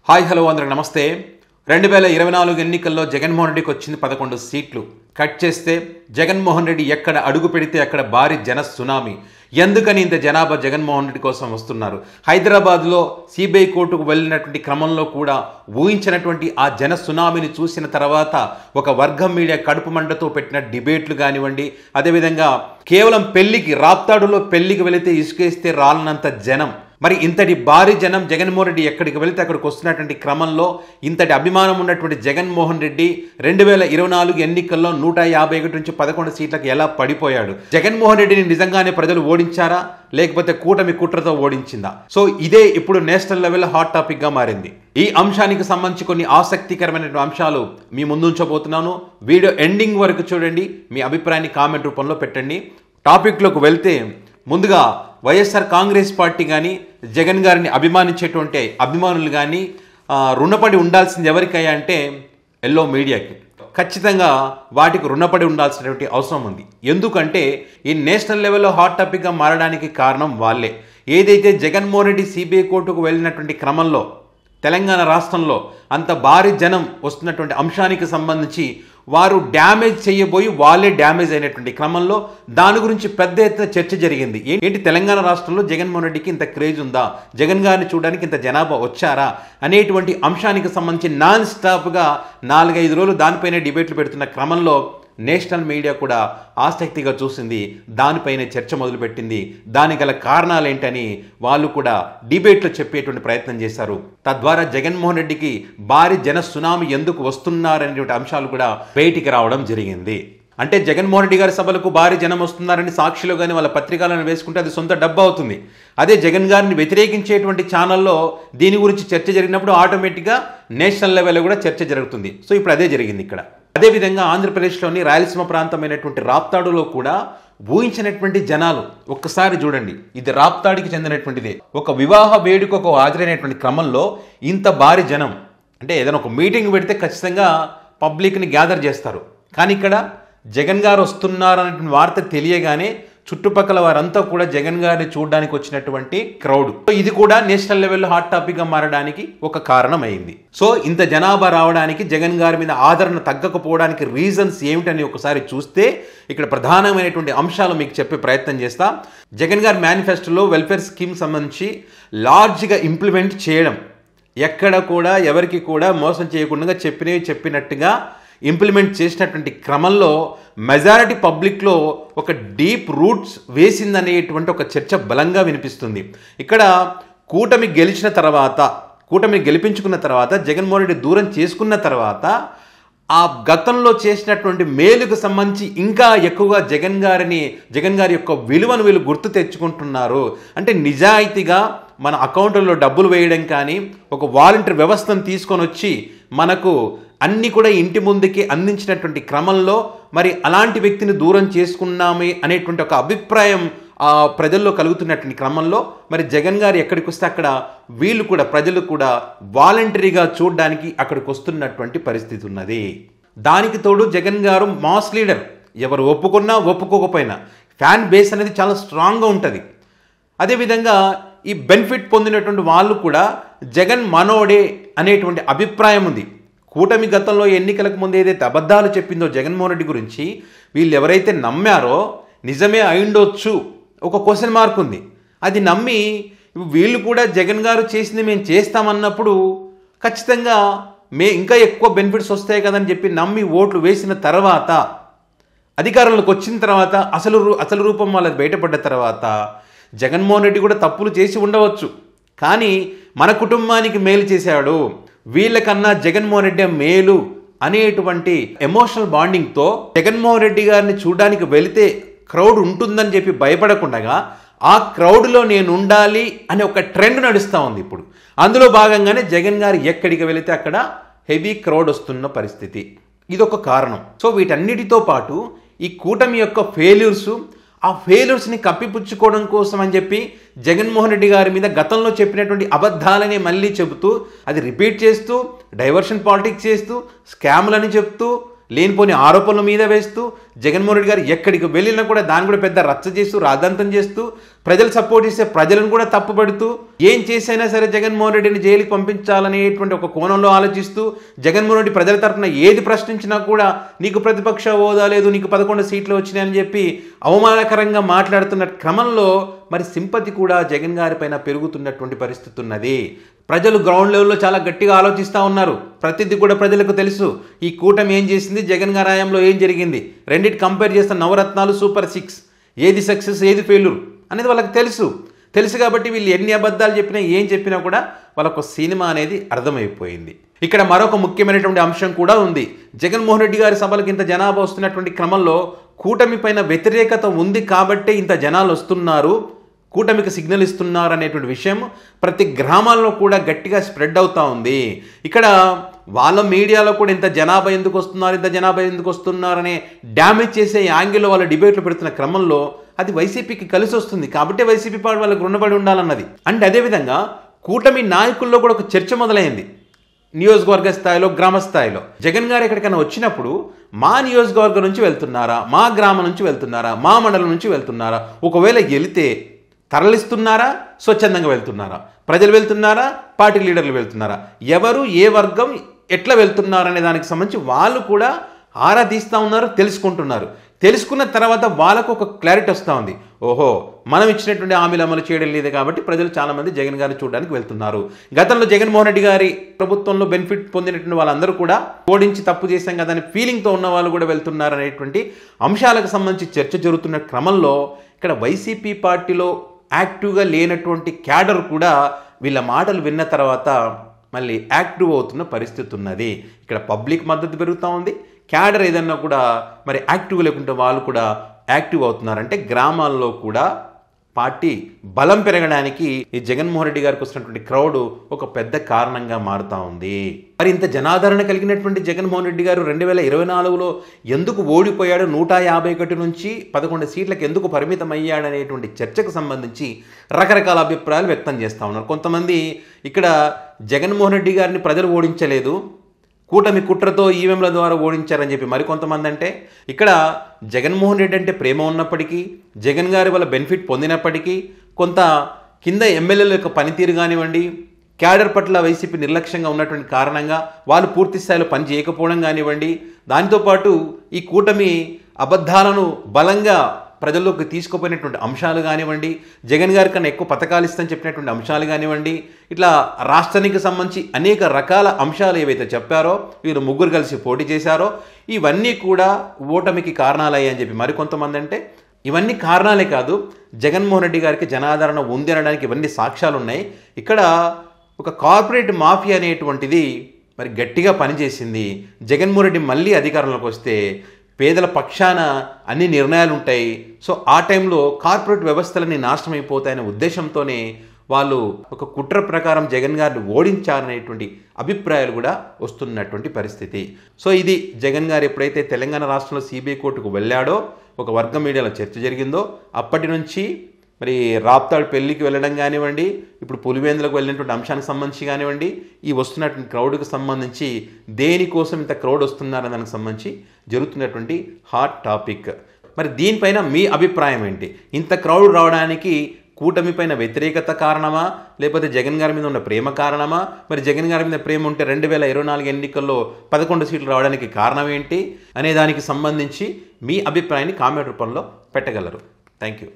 Hi hello అందరికి నమస్తే. 2024 ఎన్నికల్లో జగన్మోహన్ రెడ్డికి వచ్చింది 11 సీట్లు. కట్ చేస్తే జగన్మోహన్ రెడ్డి ఎక్కడ అడుగు పెడితే అక్కడ భారీ జన సునామీ. ఎందుకని ఇంత జనాభా జగన్మోహన్ రెడ్డి కోసం వస్తున్నారు? హైదరాబాద్లో సిబిఐ కోర్టుకు వెళ్ళినటువంటి క్రమంలో కూడా ఊహించినటువంటి ఆ జన సునామీని చూసిన తర్వాత ఒక వర్గం మీడియా కడుపు మంటతో పెట్టిన డిబేట్లు కానివ్వండి, అదేవిధంగా కేవలం పెళ్లికి రాప్తాడులో పెళ్లికి వెళితే ఇసుకేస్తే రాలనంత జనం, మరి ఇంతటి భారీ జనం జగన్మోహన్ రెడ్డి ఎక్కడికి వెళితే అక్కడికి వస్తున్నటువంటి క్రమంలో ఇంతటి అభిమానం ఉన్నటువంటి జగన్మోహన్ రెడ్డి 2024 ఎన్నికల్లో 151 నుంచి 11 సీట్లకు ఎలా పడిపోయాడు? జగన్మోహన్ రెడ్డిని నిజంగానే ప్రజలు ఓడించారా, లేకపోతే కూటమి కుట్రతో ఓడించిందా? సో ఇదే ఇప్పుడు నేషనల్ లెవెల్ హాట్ టాపిక్ గా మారింది. ఈ అంశానికి సంబంధించి కొన్ని ఆసక్తికరమైన అంశాలు మీ ముందుంచబోతున్నాను. వీడియో ఎండింగ్ వరకు చూడండి, మీ అభిప్రాయాన్ని కామెంట్ రూపంలో పెట్టండి. టాపిక్లోకి వెళ్తే ముందుగా వైఎస్ఆర్ కాంగ్రెస్ పార్టీ కానీ జగన్ గారిని అభిమానించేటువంటి అభిమానులు కానీ రుణపడి ఉండాల్సింది ఎవరికయ్యా అంటే ఎల్లో మీడియాకి. ఖచ్చితంగా వాటికి రుణపడి ఉండాల్సినటువంటి అవసరం ఉంది. ఎందుకంటే ఈ నేషనల్ లెవెల్లో హాట్ టాపిక్గా మారడానికి కారణం వాళ్ళే. ఏదైతే జగన్మోహన్ రెడ్డి సిబిఐ కోర్టుకు వెళ్ళినటువంటి క్రమంలో తెలంగాణ రాష్ట్రంలో అంత భారీ జనం వస్తున్నటువంటి అంశానికి సంబంధించి వారు డ్యామేజ్ చేయబోయి వాళ్ళే డ్యామేజ్ అయినటువంటి క్రమంలో దాని గురించి పెద్ద ఎత్తున చర్చ జరిగింది. ఏంటి తెలంగాణ రాష్ట్రంలో జగన్మోహన్ రెడ్డికి ఇంత క్రేజ్ ఉందా, జగన్ గారిని చూడడానికి ఇంత జనాభా వచ్చారా అనేటువంటి అంశానికి సంబంధించి నాన్ స్టాప్గా 4-5 రోజులు దానిపైన డిబేట్లు పెడుతున్న క్రమంలో నేషనల్ మీడియా కూడా ఆసక్తిగా చూసింది, దానిపైన చర్చ మొదలుపెట్టింది. దానికి గల కారణాలు ఏంటని వాళ్ళు కూడా డిబేట్లో చెప్పేటువంటి ప్రయత్నం చేశారు. తద్వారా జగన్మోహన్ రెడ్డికి భారీ జన సునామీ ఎందుకు వస్తున్నారనేటువంటి అంశాలు కూడా బయటికి రావడం జరిగింది. అంటే జగన్మోహన్ రెడ్డి గారి సభలకు భారీ జనం వస్తున్నారని సాక్షిలో కానీ వాళ్ళ పత్రికలను వేసుకుంటే అది సొంత డబ్బు అవుతుంది. అదే జగన్ గారిని వ్యతిరేకించేటువంటి ఛానల్లో దీని గురించి చర్చ జరిగినప్పుడు ఆటోమేటిక్గా నేషనల్ లెవెల్లో కూడా చర్చ జరుగుతుంది. సో ఇప్పుడు అదే జరిగింది ఇక్కడ. అదేవిధంగా ఆంధ్రప్రదేశ్లోని రాయలసీమ ప్రాంతమైనటువంటి రాప్తాడులో కూడా ఊహించినటువంటి జనాలు ఒక్కసారి చూడండి. ఇది రాప్తాడికి చెందినటువంటిదే. ఒక వివాహ వేడుకకు హాజరైనటువంటి క్రమంలో ఇంత భారీ జనం, అంటే ఏదైనా ఒక మీటింగ్ పెడితే ఖచ్చితంగా పబ్లిక్ని గ్యాదర్ చేస్తారు. కానీ ఇక్కడ జగన్ గారు వస్తున్నారనే వార్త తెలియగానే చుట్టుపక్కల వారంతా కూడా జగన్ గారిని చూడడానికి వచ్చినటువంటి క్రౌడ్. ఇది కూడా నేషనల్ లెవెల్లో హాట్ టాపిక్ గా మారడానికి ఒక కారణం అయింది. సో ఇంత జనాభా రావడానికి జగన్ గారి మీద ఆదరణ తగ్గకపోవడానికి రీజన్స్ ఏమిటని ఒకసారి చూస్తే ఇక్కడ ప్రధానమైనటువంటి అంశాలు మీకు చెప్పే ప్రయత్నం చేస్తా. జగన్ గారి మేనిఫెస్టోలో వెల్ఫేర్ స్కీమ్ సంబంధించి లార్జ్గా ఇంప్లిమెంట్ చేయడం, ఎక్కడ కూడా ఎవరికి కూడా మోసం చేయకుండా చెప్పినట్టుగా ఇంప్లిమెంట్ చేసినటువంటి క్రమంలో మెజారిటీ పబ్లిక్లో ఒక డీప్ రూట్స్ వేసిందనేటువంటి ఒక చర్చ బలంగా వినిపిస్తుంది. ఇక్కడ కూటమి గెలిపించుకున్న తర్వాత జగన్మోహన్ రెడ్డి దూరం చేసుకున్న తర్వాత ఆ గతంలో చేసినటువంటి మేలుకు సంబంధించి ఇంకా ఎక్కువగా జగన్ గారి యొక్క విలువను వీళ్ళు గుర్తు తెచ్చుకుంటున్నారు. అంటే నిజాయితీగా మన అకౌంట్లలో డబ్బులు వేయడం కానీ, ఒక వాలంటీర్ వ్యవస్థను తీసుకొని వచ్చి మనకు అన్నీ కూడా ఇంటి ముందుకి అందించినటువంటి క్రమంలో మరి అలాంటి వ్యక్తిని దూరం చేసుకున్నామే అనేటువంటి ఒక అభిప్రాయం ప్రజల్లో కలుగుతున్నటువంటి క్రమంలో మరి జగన్ గారు ఎక్కడికి వస్తే అక్కడ వీళ్ళు కూడా ప్రజలు కూడా వాలంటరీగా చూడడానికి అక్కడికి వస్తున్నటువంటి పరిస్థితి ఉన్నది. దానికి తోడు జగన్ గారు మాస్ లీడర్, ఎవరు ఒప్పుకున్నా ఒప్పుకోకపోయినా ఫ్యాన్ బేస్ అనేది చాలా స్ట్రాంగ్గా ఉంటుంది. అదేవిధంగా ఈ బెనిఫిట్ పొందినటువంటి వాళ్ళు కూడా జగన్ మనోడే అనేటువంటి అభిప్రాయం ఉంది. కూటమి గతంలో ఎన్నికలకు ముందు ఏదైతే అబద్ధాలు చెప్పిందో జగన్మోహన్ రెడ్డి గురించి వీళ్ళు ఎవరైతే నమ్మారో నిజమే అయిండొచ్చు, ఒక క్వశ్చన్ మార్క్ ఉంది. అది నమ్మి వీళ్ళు కూడా జగన్ గారు చేసింది మేము చేస్తామన్నప్పుడు ఖచ్చితంగా ఇంకా ఎక్కువ బెనిఫిట్స్ వస్తాయి కదని చెప్పి నమ్మి ఓట్లు వేసిన తర్వాత అధికారంలోకి వచ్చిన తర్వాత అసలు రూపం వాళ్ళది బయటపడ్డ తర్వాత జగన్మోహన్ రెడ్డి కూడా తప్పులు చేసి ఉండవచ్చు, కానీ మన కుటుంబానికి మేలు చేశాడు, వీళ్ళకన్నా జగన్మోహన్ రెడ్డి మేలు అనేటువంటి ఎమోషనల్ బాండింగ్తో జగన్మోహన్ రెడ్డి గారిని చూడడానికి వెళితే క్రౌడ్ ఉంటుందని చెప్పి భయపడకుండా ఆ క్రౌడ్లో నేను ఉండాలి అనే ఒక ట్రెండ్ నడుస్తూ ఉంది ఇప్పుడు. అందులో భాగంగానే జగన్ గారు ఎక్కడికి వెళితే అక్కడ హెవీ క్రౌడ్ వస్తున్న పరిస్థితి, ఇదొక కారణం. సో వీటన్నిటితో పాటు ఈ కూటమి యొక్క ఆ ఫెయిల్యూర్స్ని కప్పిపుచ్చుకోవడం కోసం అని చెప్పి జగన్మోహన్ రెడ్డి గారి మీద గతంలో చెప్పినటువంటి అబద్ధాలని మళ్ళీ చెబుతూ అది రిపీట్ చేస్తూ డైవర్షన్ పాలిటిక్స్ చేస్తూ స్కామ్లని చెప్తూ లేనిపోని ఆరోపణల మీద వేస్తూ జగన్మోహన్ రెడ్డి గారు ఎక్కడికి వెళ్ళినా కూడా దాన్ని కూడా పెద్ద రచ్చ చేస్తూ రాద్ధాంతం చేస్తూ ప్రజలు సపోర్ట్ చేసే ప్రజలను కూడా తప్పుపడుతూ ఏం చేసైనా సరే జగన్మోహన్ రెడ్డిని జైలుకి పంపించాలనేటువంటి ఒక కోణంలో ఆలోచిస్తూ జగన్మోహన్ రెడ్డి ప్రజల తరఫున ఏది ప్రశ్నించినా కూడా నీకు ప్రతిపక్ష హోదా లేదు, నీకు 11 సీట్లు వచ్చినాయని చెప్పి అవమానకరంగా మాట్లాడుతున్న క్రమంలో మరి సింపతి కూడా జగన్ గారి పైన పెరుగుతున్నటువంటి పరిస్థితి ఉన్నది. ప్రజలు గ్రౌండ్ లెవెల్లో చాలా గట్టిగా ఆలోచిస్తూ ఉన్నారు. ప్రతిదీ కూడా ప్రజలకు తెలుసు. ఈ కూటమి ఏం చేసింది, జగన్ గారి హయాంలో ఏం జరిగింది, రెండింటి కంపేర్ చేస్తే నవరత్నాలు సూపర్ 6 ఏది సక్సెస్ ఏది ఫెయిల్యూర్ అనేది వాళ్ళకి తెలుసు కాబట్టి వీళ్ళు ఎన్ని అబద్ధాలు చెప్పినా ఏం చెప్పినా కూడా వాళ్ళకు సినిమా అనేది అర్థమైపోయింది. ఇక్కడ మరొక ముఖ్యమైనటువంటి అంశం కూడా ఉంది. జగన్మోహన్ రెడ్డి గారి సభలకు ఇంత జనాభా వస్తున్నటువంటి క్రమంలో కూటమి పైన వ్యతిరేకత ఉంది కాబట్టే ఇంత జనాలు వస్తున్నారు, కూటమికి సిగ్నల్ ఇస్తున్నారు అనేటువంటి విషయం ప్రతి గ్రామాల్లో కూడా గట్టిగా స్ప్రెడ్ అవుతూ ఉంది. ఇక్కడ వాళ్ళ మీడియాలో కూడా ఇంత జనాభా ఎందుకు వస్తున్నారు అనే డ్యామేజ్ చేసే యాంగిల్లో వాళ్ళ డిబేట్లు పెడుతున్న క్రమంలో అది వైసీపీకి కలిసి వస్తుంది కాబట్టి వైసీపీ పార్టీ వాళ్ళకి రుణపడి ఉండాలన్నది. అండ్ అదేవిధంగా కూటమి నాయకుల్లో కూడా ఒక చర్చ మొదలైంది. నియోజకవర్గ స్థాయిలో, గ్రామ స్థాయిలో జగన్ గారు ఎక్కడికైనా వచ్చినప్పుడు మా నియోజకవర్గం నుంచి వెళ్తున్నారా, మా గ్రామం నుంచి వెళ్తున్నారా, మా మండలం నుంచి వెళ్తున్నారా, ఒకవేళ వెళితే తరలిస్తున్నారా, స్వచ్ఛందంగా వెళ్తున్నారా, ప్రజలు వెళ్తున్నారా, పార్టీ లీడర్లు వెళ్తున్నారా, ఎవరు ఏ వర్గం ఎట్లా వెళ్తున్నారు అనే దానికి సంబంధించి వాళ్ళు కూడా ఆరా తీస్తూ ఉన్నారు, తెలుసుకున్న తర్వాత వాళ్ళకు ఒక క్లారిటీ వస్తూ ఉంది. ఓహో, మనం ఇచ్చినటువంటి హామీలు అమలు చేయడం లేదు కాబట్టి ప్రజలు చాలామంది జగన్ గారిని చూడడానికి వెళ్తున్నారు. గతంలో జగన్మోహన్ రెడ్డి గారి ప్రభుత్వంలో బెనిఫిట్ పొందినటువంటి వాళ్ళందరూ కూడా ఓడించి తప్పు చేశాం కదా అని ఫీలింగ్తో ఉన్న వాళ్ళు కూడా వెళ్తున్నారు అనేటువంటి అంశాలకు సంబంధించి చర్చ జరుగుతున్న క్రమంలో ఇక్కడ వైసీపీ పార్టీలో యాక్టివ్గా లేనటువంటి క్యాడర్ కూడా వీళ్ళ మాటలు విన్న తర్వాత మళ్ళీ యాక్టివ్ అవుతున్న పరిస్థితి ఉన్నది. ఇక్కడ పబ్లిక్ మద్దతు పెరుగుతూ ఉంది, క్యాడర్ ఏదన్నా కూడా మరి యాక్టివ్ లేకుంటే వాళ్ళు కూడా యాక్టివ్ అవుతున్నారంటే గ్రామాల్లో కూడా పార్టీ బలం పెరగడానికి ఈ జగన్మోహన్ రెడ్డి గారికి వస్తున్నటువంటి క్రౌడ్ ఒక పెద్ద కారణంగా మారుతూ ఉంది. మరి ఇంత జనాదరణ కలిగినటువంటి జగన్మోహన్ రెడ్డి గారు 2024లో ఎందుకు ఓడిపోయాడు, 151 నుంచి 11 సీట్లకు ఎందుకు పరిమితం అయ్యాడనేటువంటి చర్చకు సంబంధించి రకరకాల అభిప్రాయాలు వ్యక్తం చేస్తూ ఉన్నారు. కొంతమంది ఇక్కడ జగన్మోహన్ రెడ్డి గారిని ప్రజలు ఓడించలేదు, కూటమి కుట్రతో ఈవీఎంల ద్వారా ఓడించారని చెప్పి మరికొంతమంది అంటే ఇక్కడ జగన్మోహన్ రెడ్డి అంటే ప్రేమ ఉన్నప్పటికీ, జగన్ గారి వల్ల బెనిఫిట్ పొందినప్పటికీ కొంత కింద ఎమ్మెల్యేల యొక్క పనితీరు కానివ్వండి, క్యాడర్ పట్ల వైసీపీ నిర్లక్ష్యంగా ఉన్నటువంటి కారణంగా వాళ్ళు పూర్తి స్థాయిలో పని చేయకపోవడం కానివ్వండి, దాంతోపాటు ఈ కూటమి అబద్ధాలను బలంగా ప్రజల్లోకి తీసుకుపోయినటువంటి అంశాలు కానివ్వండి, జగన్ గారి కన్నా ఎక్కువ పథకాలు ఇస్తామని చెప్పినటువంటి అంశాలు కానివ్వండి, ఇట్లా రాష్ట్రానికి సంబంధించి అనేక రకాల అంశాలు ఏవైతే చెప్పారో, వీరు ముగ్గురు కలిసి పోటీ చేశారో ఇవన్నీ కూడా ఓటమికి కారణాలయ్యాయని చెప్పి మరికొంతమంది అంటే ఇవన్నీ కారణాలే కాదు, జగన్మోహన్ రెడ్డి గారికి జనాదరణ ఉంది అనడానికి ఇవన్నీ సాక్ష్యాలు ఉన్నాయి. ఇక్కడ ఒక కార్పొరేట్ మాఫియా అనేటువంటిది మరి గట్టిగా పనిచేసింది. జగన్మోహన్ రెడ్డి మళ్ళీ అధికారంలోకి వస్తే పేదల పక్షాన అన్ని నిర్ణయాలు ఉంటాయి. సో ఆ టైంలో కార్పొరేట్ వ్యవస్థలన్నీ నాశనం అయిపోతాయనే ఉద్దేశంతోనే వాళ్ళు ఒక కుట్ర ప్రకారం జగన్ గారిని ఓడించారనేటువంటి అభిప్రాయాలు కూడా వస్తున్నటువంటి పరిస్థితి. సో ఇది జగన్ గారు ఎప్పుడైతే తెలంగాణ రాష్ట్రంలో సిబిఐ కోర్టుకు వెళ్ళాడో, ఒక వర్గం మీడియాలో చర్చ జరిగిందో, అప్పటి నుంచి మరి రాప్తాడు పెళ్లికి వెళ్ళడం కానివ్వండి, ఇప్పుడు పులివేందులకు వెళ్ళినటువంటి అంశానికి సంబంధించి కానివ్వండి, ఈ వస్తున్నటువంటి క్రౌడ్కి సంబంధించి దేనికోసం ఇంత క్రౌడ్ వస్తున్నారని దానికి సంబంధించి జరుగుతున్నటువంటి హాట్ టాపిక్. మరి దీనిపైన మీ అభిప్రాయం ఏంటి? ఇంత క్రౌడ్ రావడానికి కూటమి పైన వ్యతిరేకత కారణమా, లేకపోతే జగన్ గారి మీద ఉన్న ప్రేమ కారణమా? మరి జగన్ గారి మీద ప్రేమ ఉంటే 2024 ఎన్నికల్లో 11 సీట్లు రావడానికి కారణం ఏంటి అనే దానికి సంబంధించి మీ అభిప్రాయాన్ని కామెంట్ రూపంలో పెట్టగలరు. Thank you.